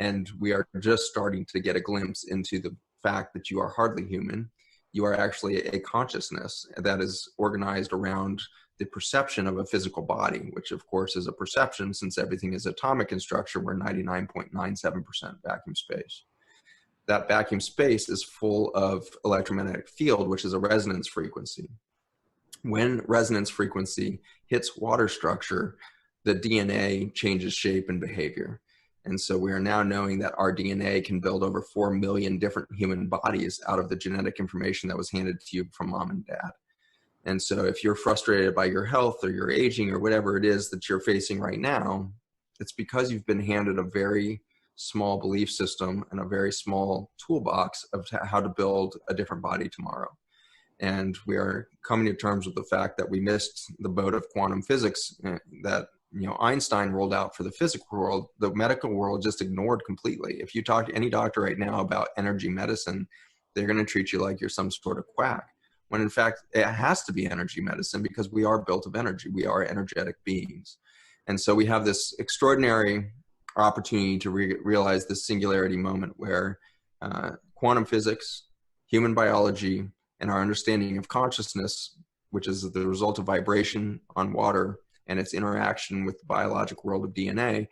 And we are just starting to get a glimpse into the fact that you are hardly human. You are actually a consciousness that is organized around the perception of a physical body, which of course is a perception, since everything is atomic in structure. We're 99.97% vacuum space. That vacuum space is full of electromagnetic field, which is a resonance frequency. When resonance frequency hits water structure, the DNA changes shape and behavior. And so we are now knowing that our DNA can build over 4 million different human bodies out of the genetic information that was handed to you from mom and dad. And so if you're frustrated by your health or your aging or whatever it is that you're facing right now, it's because you've been handed a very small belief system and a very small toolbox of how to build a different body tomorrow. And we are coming to terms with the fact that we missed the boat of quantum physics that Einstein rolled out for the physical world. The medical world just ignored completely. If you talk to any doctor right now about energy medicine, they're going to treat you like you're some sort of quack, when in fact it has to be energy medicine, because we are built of energy. We are energetic beings. And so we have this extraordinary opportunity to realize this singularity moment where quantum physics, human biology, and our understanding of consciousness, which is the result of vibration on water and its interaction with the biologic world of DNA,